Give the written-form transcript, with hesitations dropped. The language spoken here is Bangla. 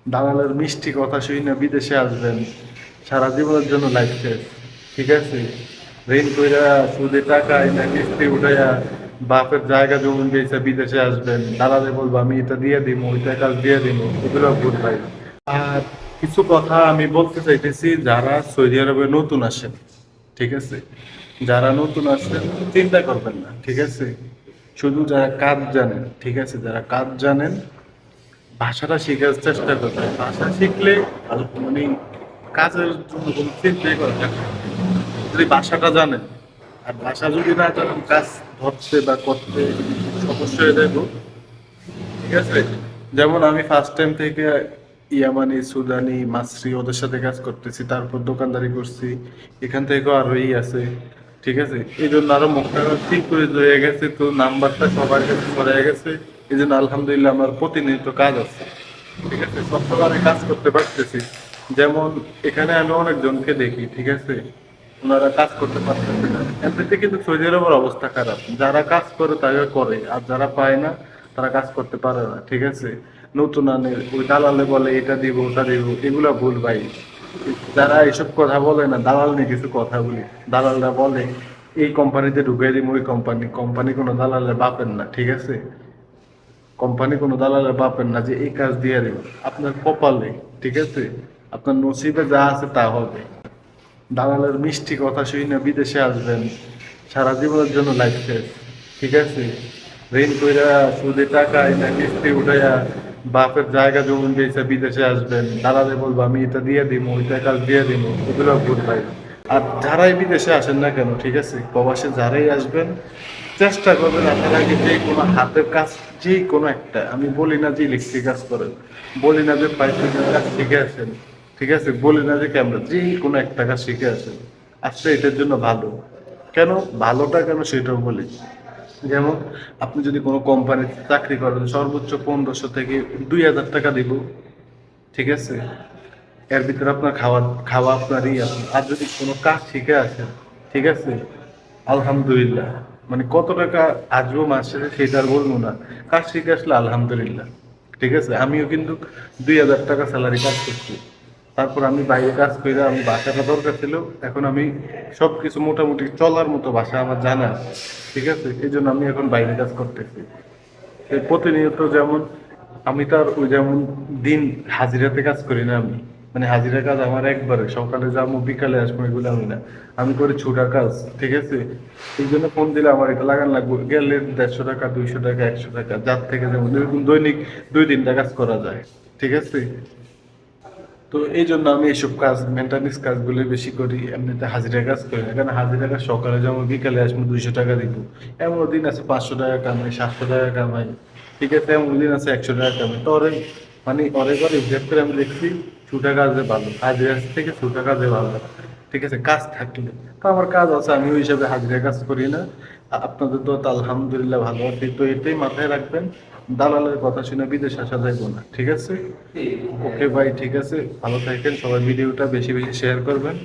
দালালের মিষ্টি কথা শুনে বিদেশে আসবেন, সারা জীবনের জন্য লাইফ শেষ। ঠিক আছে, ঋণ কইরা সুদে টাকা এনে কিস্তি উঠাইয়া বাপের জায়গা জমি বেচে বিদেশে আসবেন, দালালে বলবো আমি এটা দিয়ে দিব, ওইটা কাজ দিয়ে দিব, এগুলো ভুল ভাই। আর কিছু কথা আমি বলতে চাইতেছি, যারা সৌদি আরবে নতুন আসেন, ঠিক আছে, যারা নতুন আসেন চিন্তা করবেন না, ঠিক আছে, শুধু যারা কাজ জানেন, ঠিক আছে, যারা কাজ জানেন ভাষাটা শেখার চেষ্টা করবেন। ভাষা শিখলে মানে কাজের জন্য কোনো চিন্তাই করেন না। যদি ভাষাটা জানেন, আর ভাষা যদি না জানেন কাজ ধরতে বা করতে সমস্যা হয়ে যাবে। ঠিক আছে, যেমন আমি ফার্স্ট টাইম থেকে ইয়ামানি, সুদানি, মাসরি ওদের সাথে কাজ করতেছি, তারপর দোকানদারি করছি, এখান থেকেও আরো আছে। ঠিক আছে, এই জন্য আরো মুখটা ঠিক করে হয়ে গেছে, তো নাম্বারটা সবার কাছে হয়ে গেছে। এই জন্য আলহামদুলিল্লাহ আমার প্রতিনিয়ত কাজ আছে। ঠিক আছে, সবসময় আমি কাজ করতে পারতেছি। যেমন এখানে আমি অনেকজনকে দেখি, ঠিক আছে, ওনারা কাজ করতে পারতেছে না, এমনিতে কিন্তু সৌদি আরবের অবস্থা খারাপ। যারা কাজ করে তারা করে, আর যারা পায় না তারা কাজ করতে পারে না। ঠিক আছে, নতুন আনে ওই দালালে বলে এটা দিব ওটা দিব, এগুলা ভুল ভাই। যারা এইসব কথা বলে না, দালাল নিয়ে কিছু কথা বলি, দালালরা বলে এই কোম্পানিতে ঢুকিয়ে দিব, ওই কোম্পানি, কোম্পানি কোনো দালালের বাপের না। ঠিক আছে, কোম্পানি কোনো দালালের বাপের না যে এই কাজ দিয়ে দেবে, আপনার কপালে। ঠিক আছে, আপনার নসিবে যা আছে তা হবে। দালালের মিষ্টি কথা শুনে বিদেশে আসবেন, সারা জীবনের জন্য লাইফ শেষ। ঠিক আছে, ঋণ কইরা সুদে টাকা এনে কিস্তি উঠাইয়া বাপের জায়গা জমি বেচে বিদেশে আসবেন, দালালে বলবো আমি এটা দিয়ে দিব, ওইটা কাজ দিয়ে দিব, এগুলো ভুল ভাই। আর যারাই বিদেশে আসেন না কেন, ঠিক আছে, প্রবাসে যারাই আসবেন চেষ্টা করবেন আপনার আগে যে কোনো হাতের কাজ, যে কোনো একটা, আমি বলি না যে ইলেকট্রিক কাজ করেন, বলি না যে পাইপিংয়ের কাজ শিখে আসেন, ঠিক আছে, বলি না যে ক্যামেরা, যে কোনো একটা কাজ শিখে আসেন, আসলে এটার জন্য ভালো। কেন ভালোটা কেন সেটাও বলি। যেমন আপনি যদি কোনো কোম্পানিতে চাকরি করেন, সর্বোচ্চ 1500 থেকে 2000 টাকা দিব। ঠিক আছে, এর ভিতরে আপনার খাওয়া খাওয়া আপনারই আছে। আর যদি কোনো কাজ শিখে আসেন, ঠিক আছে, আলহামদুলিল্লাহ, মানে কত টাকা আসবো মাসে সেটা আর বলবো না, কাজ শিখে আসলে আলহামদুলিল্লাহ। ঠিক আছে, আমিও কিন্তু 2000 টাকা স্যালারি কাজ করছি, তারপর আমি বাইরে কাজ করে আমি বাসাটা দরকার ছিল, এখন আমি সবকিছু মোটামুটি চলার মতো ভাষা আমার জানা আছে। ঠিক আছে, এই জন্য আমি এখন বাইরে কাজ করতেছি। এই প্রতিনিয়ত যেমন আমি তার ওই যেমন দিন হাজিরাতে কাজ করি না আমি, মানে হাজিরা কাজ আমার একবারে সকালে যাবো বিকালে আসবো, এগুলো আমি না, আমি করি ছুটা কাজ। ঠিক আছে, এই জন্য ফোন দিলে আমার এটা লাগান লাগবে, গেলে 150 টাকা, 200 টাকা, 100 টাকা, যার থেকে যেমন এরকম দৈনিক 2-3টা কাজ করা যায়। ঠিক আছে, তো এই জন্য আমি এইসব কাজ মেনটেন্যান্স কাজগুলো বেশি করি, এমনিতে হাজিরা কাজ করি না, কারণ হাজিরা কাজ সকালে যেমন বিকালে আসবো 200 টাকা দিব। এমন দিন আছে 500 টাকা কামাই, 700 টাকা কামাই। ঠিক আছে, এমন দিন আছে 100 টাকা কামাই। তো অনেক মানে অনেকবার হিসাব করে আমি দেখছি ছুটা কাজে ভালো, হাজিরা থেকে ছুটা কাজে ভালো। ঠিক আছে, কাজ থাকলে তো আমার কাজ আছে, আমি ওই হিসাবে হাজিরা কাজ করি না। আপনাদের তো আলহামদুলিল্লাহ ভালো আছে, তো এটাই মাথায় রাখবেন, দালালের কথা শুনে বিদেশ আসা যাইব না। ঠিক আছে, ওকে ভাই, ঠিক আছে, ভালো থাকেন সবাই, ভিডিওটা বেশি বেশি শেয়ার করবেন।